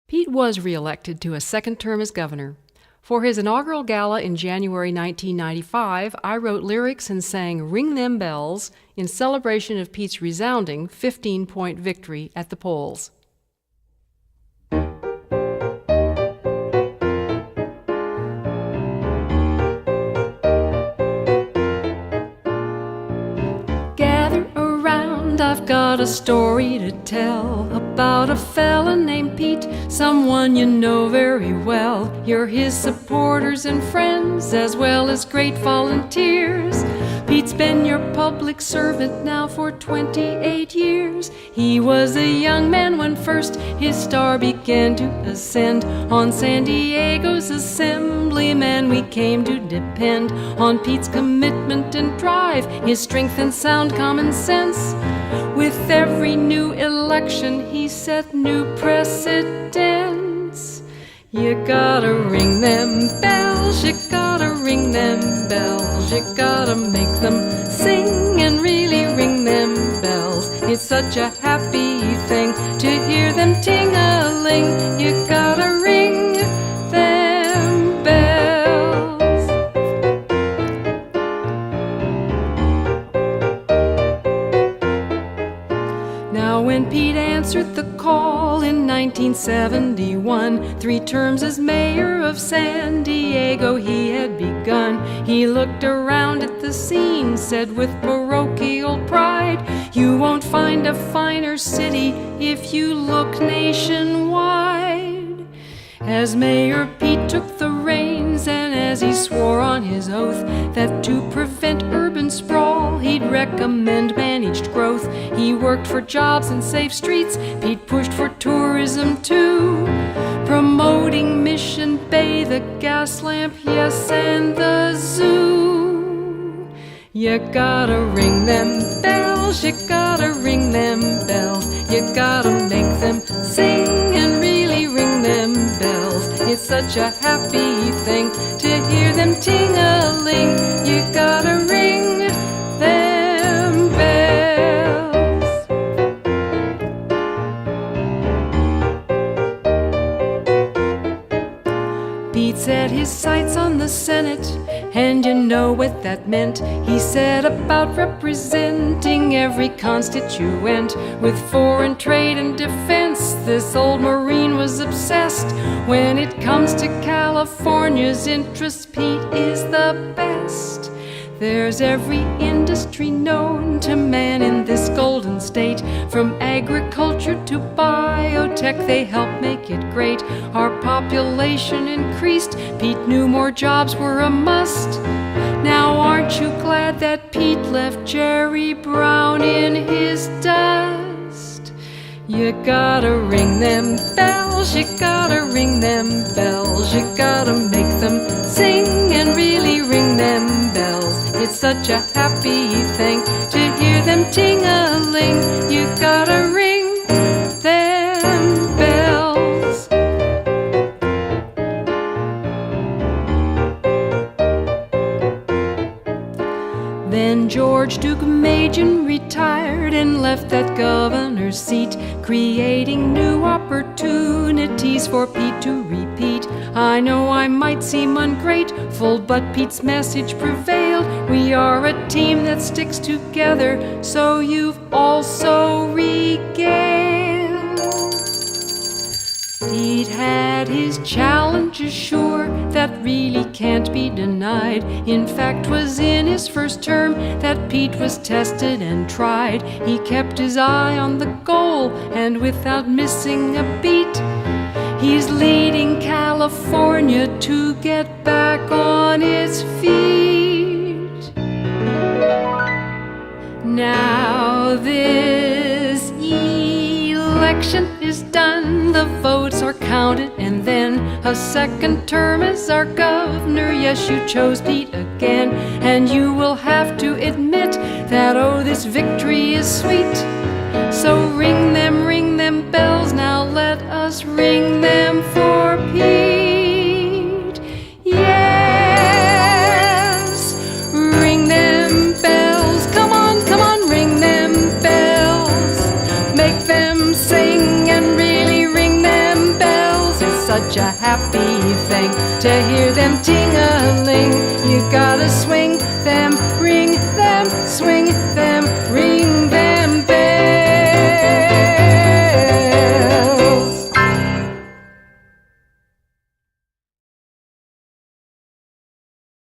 Pete was re-elected to a second term as governor. For his inaugural gala in January 1995, I wrote lyrics and sang Ring Them Bells in celebration of Pete's resounding 15-point victory at the polls. Gather around, I've got a story to tell about a fella named Pete, someone you know very well. You're his supporters and friends, as well as great volunteers. Pete's been your public servant now for 28 years. He was a young man when first his star began to ascend. On San Diego's assemblyman we came to depend on Pete's commitment and drive, his strength and sound common sense. With every new election he set new precedents. You gotta ring them bells, you gotta ring them bells, you gotta make them sing and really ring them bells. It's such a happy thing to hear them ting-a-ling. You gotta ring them bells. Now when Pete answered the call in 1971, 3 terms as mayor of San Diego he had begun. He looked around at the scene, said with parochial pride, you won't find a finer city if you look nationwide. As Mayor Pete took the reins, and as he swore on his oath that to prevent urban sprawl he'd recommend managed growth, he worked for jobs and safe streets. Pete pushed for tourism too, promoting Mission Bay, the gas lamp, yes, and the zoo. You gotta ring them bells, you gotta ring them bells, you gotta make them sing and really ring them bells. It's such a happy thing to hear them ting-a-ling. You gotta ring them bells. Pete set his sights on the Senate, and you know what that meant. He set about representing every constituent. With foreign trade and defense, this old Marine was obsessed. When it comes to California's interests, Pete is the best. There's every industry known to man in this golden state. From agriculture to biotech, they help make it great. Our population increased, Pete knew more jobs were a must. Now aren't you glad that Pete left Jerry Brown in his dust? You gotta ring them bells, you gotta ring them bells, you gotta make them sing and really ring them bells. It's such a happy thing to hear them ting-a-ling. You gotta ring them bells. Then George Duke Machen retired and left that governor's seat, creating new opportunities for Pete to repeat. I know I might seem ungrateful, but Pete's message prevailed. We are a team that sticks together, so you've also regaled. Pete had his challenges sure, that really can't be denied. In fact, 'twas in his first term that Pete was tested and tried. He kept his eye on the goal, and without missing a beat, he's leading California to get back on its feet. Now this election is done, the votes are counted, and then a second term as our governor. Yes, you chose Pete again, and you will have to admit that, oh, this victory is sweet. So ring them bells, now let us ring them for Pete. Yes, ring them bells, come on, ring them bells. Make them sing and really ring them bells. such a happy thing to hear them ting-a-ling.